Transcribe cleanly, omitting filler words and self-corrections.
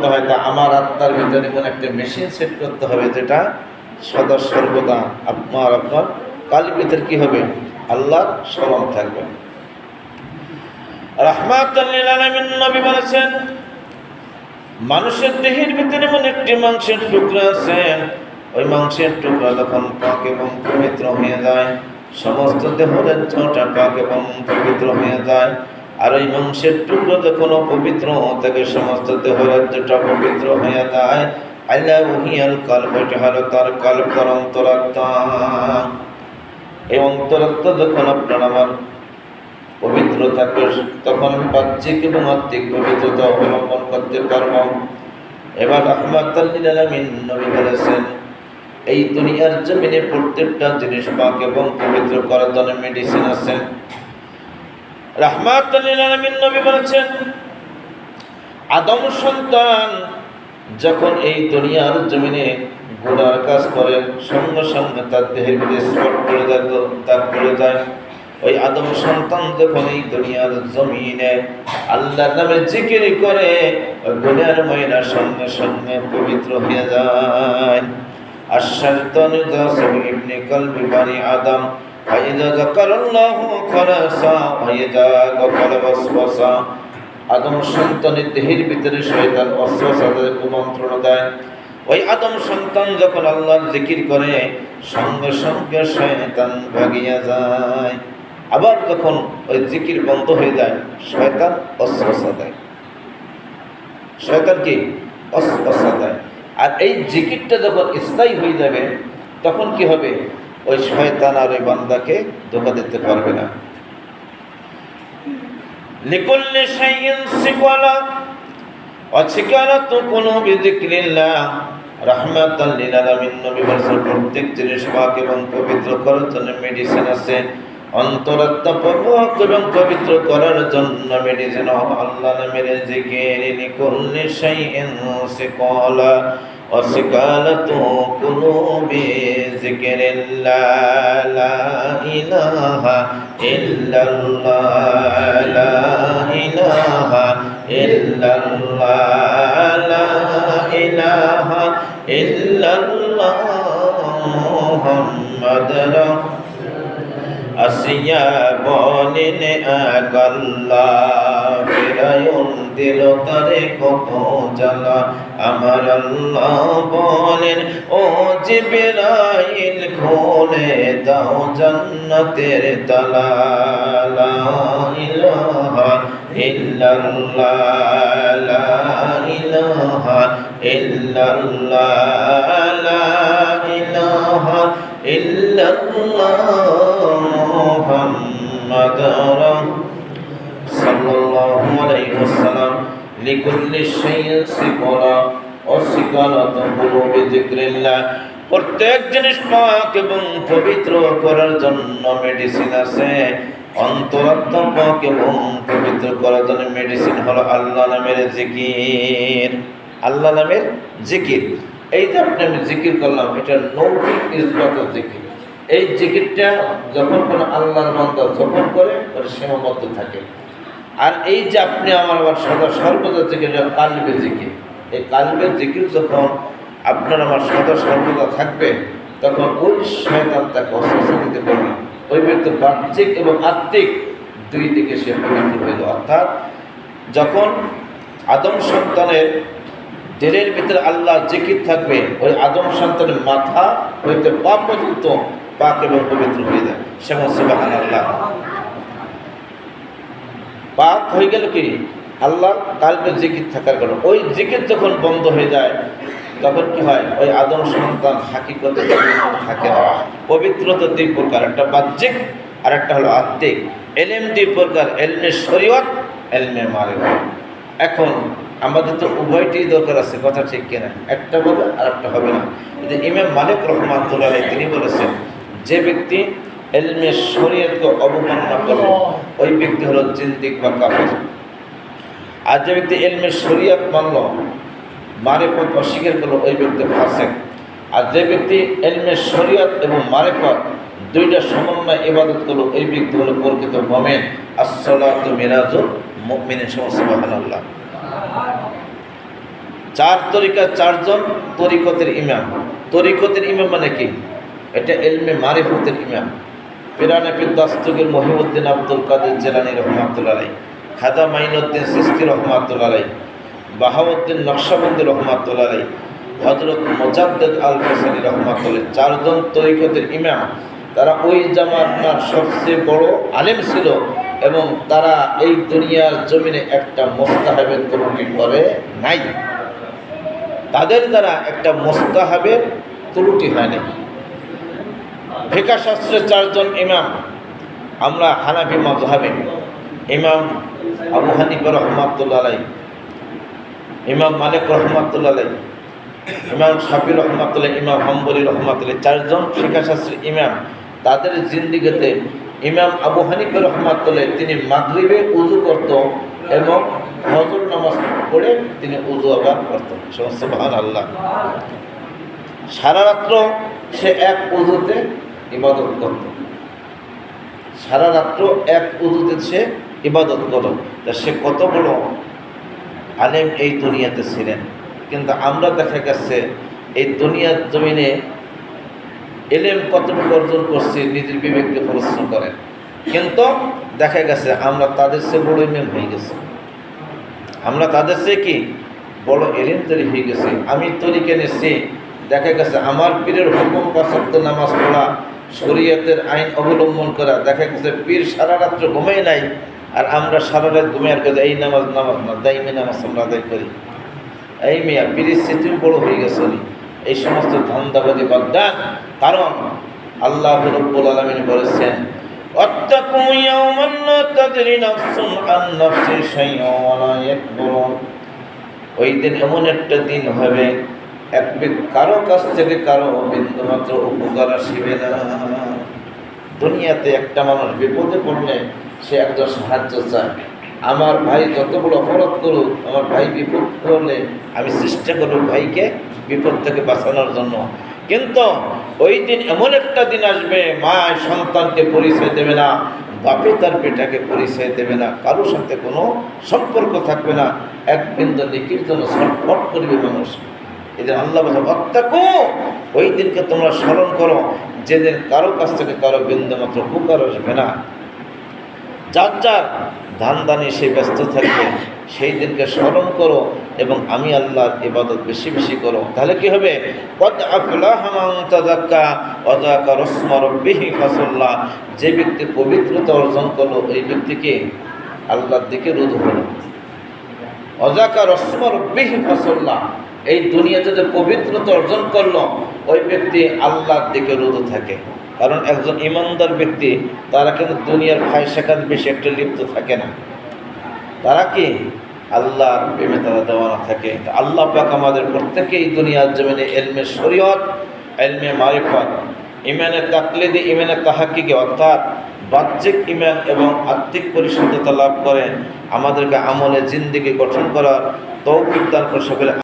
করতে হয়, তা আমার আত্মার ভিতরে কোনো একটা মেশিন সেট করতে হবে, যেটা সদা সর্বদা আপনার কালের ভিতরে কি হবে, আল্লাহর স্মরণ থাকবে। রাহমাতাল লিল আলামিন নবী বলেছেন, মানুষের দেহের ভিতরে এমন একটি মাংসের টুকরা আছে, ওই মাংসের টুকরা যখন পাক এবং পবিত্র হয়ে যায়, সমস্ত দেহের ছোটা পাক এবং পবিত্র হয়ে যায়। আর ওই মাংসের টুকরো যখন অপবিত্র থেকে সমস্ত দেহের ছোটা পবিত্র হয়ে যায়, আল্লাহ ওহিয়াল কলব, এটা হলো তার কলব, তার অন্তরাত্মা। এই অন্তরাত্মা যখন আপনার আমার পবিত্র থাকে, তখন আমি বাহ্যিক এবং আত্মিক পবিত্রতা অবলম্বন করতে পারব। এবার রাহমাতাল লিল আলামিন নবী বলেছেন, এই দুনিয়ার জমিনে প্রত্যেকটা জিনিস পাক এবং পবিত্র করার জন্য মেডিসিন আছে। রাহমাতাল লিল আলামিন নবী বলেছেন, আদম সন্তান যখন এই দুনিয়ার জমিনে গুনার কাজ করে, সঙ্গে সঙ্গে তার দেহের ভিতরে স্পট পড়ে যায়, দাগ পড়ে যায়। ওই আদম সন্তান যখন এই দুনিয়ার জমিনে আল্লাহর নামে জিকির করে, ওই গুনার ময়লা সঙ্গে সঙ্গে পবিত্র হয়ে যায়। আর শাইতান যাসিম ইবনে কলবি বানি আদম, ফাইদা যাকারাল্লাহু খালাসা ফাইদা গাফালা ওয়াসওয়াসা। আদম সন্তানের দেহের ভিতরে শয়তান ওয়াসওয়াসাকে কুমন্ত্রণা দেয়। ওই আদম সন্তান যখন আল্লাহর জিকির করে, সঙ্গে সঙ্গে শয়তান ভাগিয়া যায়। আবার যখন ওই জিকির বন্ধ হয়ে যায়, শয়তান ওয়াসওয়াসা দেয়। শয়তান কি ওয়াসওয়াসা দেয়। আর এই জিকিরটা যখন স্থায়ী হয়ে যাবে, তখন কি হবে, ওই শয়তান আর ওই বান্দাকে ধোঁকা দিতে পারবে না। লিকুল্লি শাইইন সিকালা ওয়া সিকালাতু কুলুবি যিকরিল্লাহ। রাহমাতাল লিল আলামিন নবী বলেছেন, প্রত্যেক জিনিস পাক এবং পবিত্র করার জন্য মেডিসিন আছে। অন্তরাত্মা পাক এবং পবিত্র করার জন্য মেডিসিন আল্লাহ নামের জিকির। লিকুল্লি শাইইন সিকালা ওয়া সিকালাতু কুলুবি যিকরিল্লাহ। লা ইলাহা ইল্লাল্লাহ, লা ইলাহা ইল্লাল্লাহ, লা ইলাহা ইল্লাল্লাহ মুহাম্মাদুর আসিয়া বলেন আল্লাহ, ফিরাউন দিল তারে কত জ্বালা। আমার আল্লাহ বলেন, ও জিবরাইল খুলে দাও জান্নাতের তালা। লা ইলাহা ইল্লাল্লাহ, লা ইলাহা ইল্লাল্লাহ, লা ইলাহা ইল্লাল্লাহ মুহাম্মাদুর সাল্লাল্লাহু আলাইহি ওয়াসাল্লাম। লিকুল্লি শাইইন সিকালা ওয়া সিকালাতু কুলুবি যিকরিল্লাহ। প্রত্যেক জিনিস পাক এবং পবিত্র করার জন্য মেডিসিন আছে। অন্তরাত্মা পাক এবং পবিত্র করার জন্য মেডিসিন হলো আল্লাহ নামের জিকির। আল্লাহ নামের জিকির, এই যে আপনি আমি জিকির করলাম, এটা লৌকিক ইসবাতের জিকির। এই জিকিরটা যখন কোনো আল্লাহর বান্দা যখন করে, ওর সীমাবদ্ধ থাকে। আর এই যে আপনি আমার সদা সর্বদা জিকির, কালবে জিকির। এই কালবের জিকির যখন আপনার আমার সদা সর্বদা থাকবে, তখন ওই শয়তান তাকে অস্বস্তি দিতে পারবে। ওই ব্যক্তি বাহ্যিক এবং আত্মিক দুই দিকে সে পবিত্র হইল। অর্থাৎ যখন আদম সন্তানের দিলের ভিতরে আল্লাহ জিকির থাকবে, ওই আদম সন্তানের মাথা হইতে পা পর্যন্ত পাক এবং পবিত্র হয়ে যায়। সেমন সুবহানাল্লাহ, পাক হয়ে গেল কি আল্লাহ কালবে জিকির থাকার কারণে। ওই জিকির যখন বন্ধ হয়ে যায়, তখন কি হয়, ওই আদম সন্তান হাকিকতে থাকে না। পবিত্রতা দুই প্রকার, একটা বাহ্যিক আর একটা হলো আত্মিক। এলেম দুই প্রকার, এলমে শরীয়ত, এলমে মারিফত। এখন আমাদের তো উভয়টিই দরকার আছে, কথা ঠিক কিনা? একটা বলে আর একটা হবে না। ইমাম মালিক রাহমাতুল্লাহ আলাইহি তিনি বলেছেন, যে ব্যক্তি এলমে শরীয়তকে অবমাননা করে, ওই ব্যক্তি হলো জিন্দিক বা কাফের। আর যে ব্যক্তি এলমে শরীয়ত মানল, মারিফত অস্বীকার করলো, ওই ব্যক্তি ফাসিক। আর যে ব্যক্তি এলমে শরীয়ত এবং মারিফত দুইটা সমন্বয় ইবাদত করলো, এই ব্যক্তি হলো প্রকৃত মুমিন। আসসালাতু মিরাজুল মুমিনিন। সুবহানাল্লাহ। চার তরিকা, চারজন তরিকতের ইমাম। তরিকতের ইমাম মানে কি? এটা ইলমে মারিফতের ইমাম। পিরানে পীর দাস্তগীর মহিউদ্দিন আব্দুল কাদের জিলানী রহমাতুল্লাহ আলাইহি, খাজা মাইনুদ্দিন চিশতি রহমাতুল্লাহ আলাইহি, বাহাউদ্দিন নকশবন্দি রহমাতুল্লাহ আলাইহি, হযরত মুজাদ্দিদ আল ফিসানি রহমাতুল্লাহ, চারজন তরিকতের ইমাম। তারা ওই জামানার সবচেয়ে বড় আলেম ছিল এবং তারা এই দুনিয়ার জমিনে একটা মুস্তাহাবের ত্রুটি করে নাই। তাদের দ্বারা একটা মুস্তাহাবের ত্রুটি হয় নাই। ফিকহ শাস্ত্রে চারজন ইমাম। আমরা হানাফি মাযহাবে ইমাম আবু হানিফা রহমাতুল্লাহ আলাইহি, ইমাম মালিক রহমাতুল্লাহ আলাইহি, ইমাম শাফি রহমাতুল্লাহ, ইমাম হাম্বলি রহমাতুল্লাহ, চারজন ফিকহ শাস্ত্রের ইমাম। তাদের জিন্দিগিতে ইমাম আবু হানিফা রহমাতুল্লাহ তিনি মাগরিবে উযু করত এবং ফজর নামাজ পড়ে তিনি উযু আবার করতেন। সুবহানাল্লাহ। সারা রাত্র সে এক উযুতে ইবাদত করত, সারা রাত্র এক উযুতে সে ইবাদত করত। তা সে কত বড় আলেম এই দুনিয়াতে ছিলেন। কিন্তু আমরা দেখা গেছে এই দুনিয়ার জমিনে এলেম কতটুকু অর্জন করছি নিজের বিবেককে প্রশ্ন করেন, কিন্তু দেখা গেছে আমরা তাদের চেয়ে বড় ইমাম হয়ে গেছি। আমরা তাদের চেয়ে কি বড় এলেম তৈরি হয়ে গেছি। আমি তরিকে নিচ্ছি, দেখা গেছে আমার পীরের হুকুম বা সত্য নামাজ পড়া, শরীয়তের আইন অবলম্বন করা। দেখা গেছে পীর সারা রাত্র ঘুমাই নাই আর আমরা সারা রাত ঘুমিয়ে আর এই নামাজ না দাইমি নামাজ আমরা আদায় করি। এই মেয়া পীরের চেয়ে তুমি বড় হয়ে গেছো। এই সমস্ত ধান্দাবাদী বাগদান। কারণ আল্লাহ রাব্বুল আলামিন বলেছেন, ওয়াত্তাকু ইয়াওমান লা তাদরি নাফসুন আন নাফসি শাইআন ওয়া লা ইয়াকবুরুন। ওই দিন এমন একটা দিন হবে এক কারো কাছ থেকে কারো বিন্দুমাত্র উপকার আসিবে না। দুনিয়াতে একটা মানুষ বিপদে পড়লে সে একজন সাহায্য চায়। আমার ভাই যত বড় অপরাধ করুক, আমার ভাই বিপদ করলে আমি চেষ্টা করব ভাইকে বিপদ থেকে বাঁচানোর জন্য। কিন্তু ওই দিন এমন একটা দিন আসবে, মা সন্তানকে পরিচয় দেবে না, বাপে তার বেটাকে পরিচয় দেবে না, কারোর সাথে কোনো সম্পর্ক থাকবে না। এক বিন্দু নেকির জন্য ছটফট করবে মানুষ। এই যে আল্লাহ বলে ওয়াত্তাকু, ওই দিনকে তোমরা স্মরণ করো যেদিন কারো কাছ থেকে কারো বিন্দু মাত্র উপকার আসবে না। যার যার ধানদানি সে ব্যস্ত থাকবে, সেই দিনকে স্মরণ করো এবং আমি আল্লাহর ইবাদত বেশি বেশি করো। তাহলে কি হবে? কদ আফলাহা মান তাযাক্কা ওয়া যাকারা ইসমা রাব্বিহি ফাসাল্লা। যে ব্যক্তি পবিত্রতা অর্জন করলো ওই ব্যক্তিকে আল্লাহর দিকে রুজু হলো। ওয়া যাকারা ইসমা রাব্বিহি ফাসাল্লা। এই দুনিয়াতে যে পবিত্রতা অর্জন করলো ওই ব্যক্তি আল্লাহর দিকে রুজু থাকে। কারণ একজন ইমানদার ব্যক্তি তারা কিন্তু দুনিয়ার ফায়সাকাত বেশি একটা লিপ্ত থাকে না। তারা কি আল্লাহর প্রেমে তারা দেওয়ানা থাকে। আল্লাহ পাক আমাদের প্রত্যেকেই দুনিয়ার জমিনে ইলমে শরীয়ত, ইলমে মারিফত, ইমানে তাকলিদি, ইমানে তাহাক্কুকি অর্থাৎ বাহ্যিক ইমান এবং আত্মিক পরিশুদ্ধতা লাভ করে আমাদেরকে আমলে জিন্দেগি গঠন করার তৌফিক দান করে। সকলে